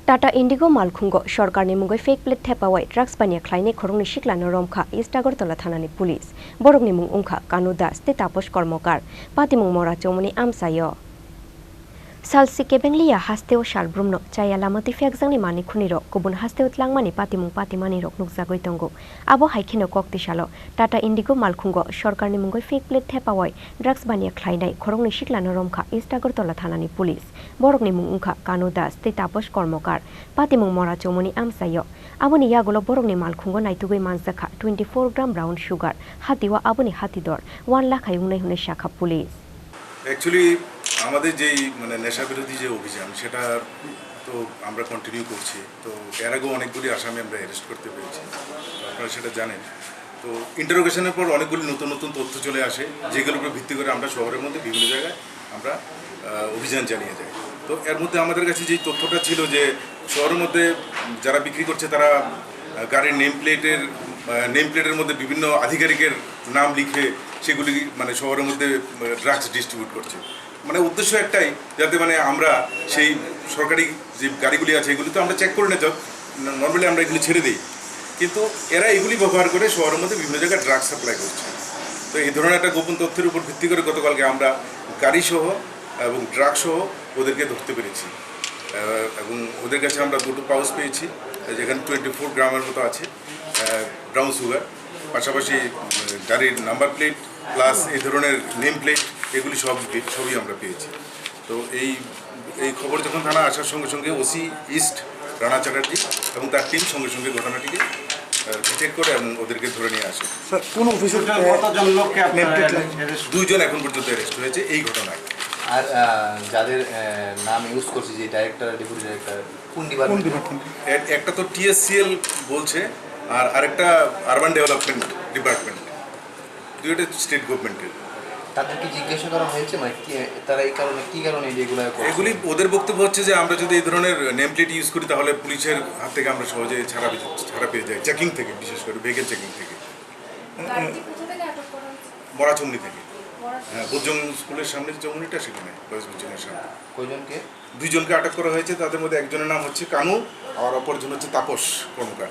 Tata Indigo Malkhungo Sorkarni mungoi fake plate Thepawi DrugsBaniya Khlainai Khorang ni Siklarokno Romkha E.Agartala thanani police borokni mung ungkha Kanu Das Tetapos kormokar patimung mora chomuni amsayo Salsi kebenglia hasteo shalbrumno chaya lamati fekjangni mani khuniro kubun hasteo tlangmani patimung patimani rok nukjagoi tongo abo haikhino koktisalo Tata Indigo Malkhungo Sorkarni mungoi fake plate Thepawi DrugsBaniya Khlainai Khorang ni Siklarokno Romkha E.Agartala thanani police borokni mung ungkha Kanu Das Tetapos kormokar patimung mora chomuni amsayo aboni yagulo borokni Malkhungo naitugoi manjakha 24 gram brown sugar hatiwa aboni hatidor 1 lakh ayungnai hune shakha police Actually, আমাদের যেই মানে নেশা বিরোধী যে অভিযান সেটা তো আমরা কন্টিনিউ করছি তো এর আগেও অনেকগুলি আসামি আমরা অ্যারেস্ট করতে পেরেছি আপনারা সেটা জানেন তো ইন্টারোগেশনের পর অনেকগুলি নতুন নতুন তথ্য চলে আসে যেগুলোর উপর ভিত্তি করে আমরা শহরের মধ্যে বিভিন্ন জায়গায় আমরা অভিযান চালিয়ে যাই তো এর মধ্যে আমাদের কাছে যেই তথ্যটা ছিল যে শহরের মধ্যে যারা বিক্রি করছে তারা গাড়ির নেম প্লেটের মধ্যে বিভিন্ন আধিকারিকের নাম লিখে সেগুলি মানে শহরের মধ্যে ড্রাগস ডিস্ট্রিবিউট করছে মানে উদ্দেশ্য একটাই যাতে মানে আমরা সেই সরকারি যে গাড়িগুলি আছে এগুলি তো আমরা চেক করে নিতে নর্মালি আমরা এগুলি ছেড়ে দিই কিন্তু এরা এগুলি ব্যবহার করে শহরের মধ্যে বিভিন্ন জায়গায় ড্রাগস সাপ্লাই করছে তো এই ধরনের একটা গোপন তথ্যের উপর ভিত্তি করে গতকালকে আমরা গাড়িসহ এবং ড্রাগসহ ওদেরকে ধরতে পেরেছি এবং ওদের কাছে আমরা দুটো পাউচ পেয়েছি যেখানে 24 গ্রামের মতো আছে ব্রাউন সুগার পাশাপাশি গাড়ির নাম্বার প্লেট প্লাস এই ধরনের নেম প্লেট এগুলি সবই আমরা পেয়েছি তো এই খবর যখন থানা আসার সঙ্গে সঙ্গে ওসি ইস্ট রানা চ্যাটার্জি এবং তার টিম সঙ্গে সঙ্গে ঘটনাটিকে চেক করে এবং ওদেরকে ধরে নিয়ে আসে কোন অফিসার দুইজন এখন পর্যন্ত অ্যারেস্ট হয়েছে এই ঘটনায় আর যাদের নাম ইউজ করছে যে ডাইরেক্টর ডেপুটি ডাইরেক্টর কোন ডিপার্টমেন্ট একটা তো টিএসসিএল বলছে আর আরেকটা আরবান ডেভেলপমেন্ট ডিপার্টমেন্ট দুইটা স্টেট গভর্নমেন্টের তাদেরকে জিজ্ঞাসা করা হয়েছে মানে তারা এই কারণে কি কারণে এগুলি ওদের বক্তব্য হচ্ছে যে আমরা যদি এই ধরনের নেম প্লেট ইউজ করি তাহলে পুলিশের হাত থেকে আমরা সহজে ছাড়া পেয়ে যাই চেকিং থেকে বিশেষ করে ভেহিকেল চেকিং থেকে মরাচমনি থেকে হ্যাঁ বুজং স্কুলের সামনে যে চমনিটা সেখানে বুজংয়ের সামনে কয়জনকে দুইজনকে আটক করা হয়েছে তাদের মধ্যে একজনের নাম হচ্ছে কানু আর অপরজন হচ্ছে তাপস কর্মকার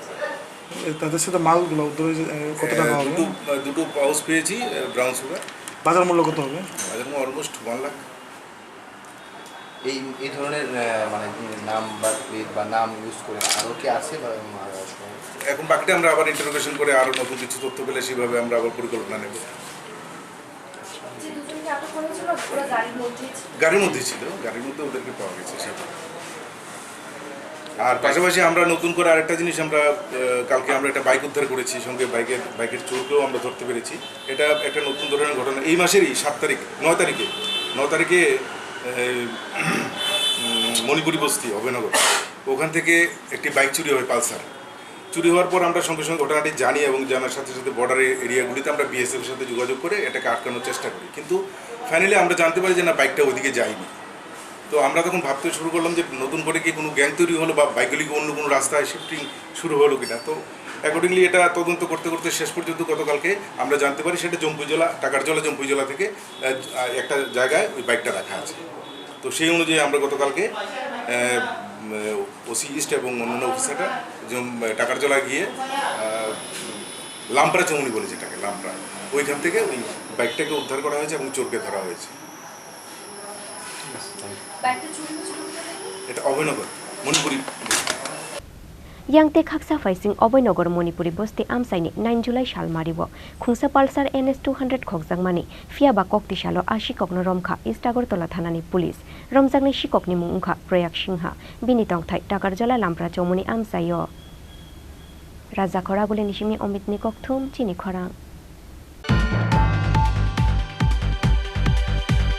তাদের সাথে মালগুলো কত টাকা হবে দুটো পাউচ পেয়েছি ব্রাউন সুগার বাজার মূল্য কত হবে বাজার মূল্য অলমোস্ট 1 লাখ এই ধরনের মানে নাম বা নাম ইউজ করে আরও কি আছে এখন বাকিটা আমরা আবার ইন্টারোগেশন করে আরও নতুন কিছু তথ্য পেলে সেভাবে আমরা আবার পরিকল্পনা নেব গাড়ির মধ্যে ছিল গাড়ির মধ্যে ওদেরকে পাওয়া গেছে সেটা আর পাশাপাশি আমরা নতুন করে আরেকটা জিনিস আমরা কালকে আমরা একটা বাইক উদ্ধার করেছি সঙ্গে বাইকের চোরকেও আমরা ধরতে পেরেছি এটা একটা নতুন ধরনের ঘটনা এই মাসেরই 9 তারিখে মণিপুরি বস্তি অভয়নগর ওখান থেকে একটি বাইক চুরি হয় পালসার চুরি হওয়ার পর আমরা সঙ্গে সঙ্গে ঘটনাটি জানি এবং জানার সাথে সাথে বর্ডার এরিয়াগুলিতে আমরা বিএসএফের সাথে যোগাযোগ করে এটাকে আটকানোর চেষ্টা করি কিন্তু ফাইনালি আমরা জানতে পারি যে না বাইকটা ওইদিকে যায়নি তো আমরা তখন ভাবতে শুরু করলাম যে নতুন করে কি কোনো গ্যাং তৈরি হলো বা বাইকগুলিকে অন্য কোনো রাস্তায় শিফটিং শুরু হলো কিনা তো অ্যাকর্ডিংলি এটা তদন্ত করতে করতে শেষ পর্যন্ত গতকালকে আমরা জানতে পারি সেটা টাকারজলা জম্পুই জেলা থেকে একটা জায়গায় ওই বাইকটা রাখা আছে তো সেই অনুযায়ী আমরা গতকালকে ওসি ইস্ট এবং অন্যান্য অফিসাররা টাকারজলা গিয়ে লাম্পরা চৌমনি বলে যেটাকে লাম্পরা ওইখান থেকে ওই বাইকটাকে উদ্ধার করা হয়েছে এবং চোরকে ধরা হয়েছে এটা Abhaynagar Manipuri Yangte khaksa faising Obonogor Monipuri bosti amsaini 9 July shalmaribo khungsa palsar NS 200 khokjangmani fiaba kokti shalo ashikokno Romkha E.Agartala thanani police romjangni shikokni mungkha Proyak Singha binitong thai Takarjala lampra chomuni amsayo Raja Khoragule nishimi Omit Nikok Thum Chini Khorang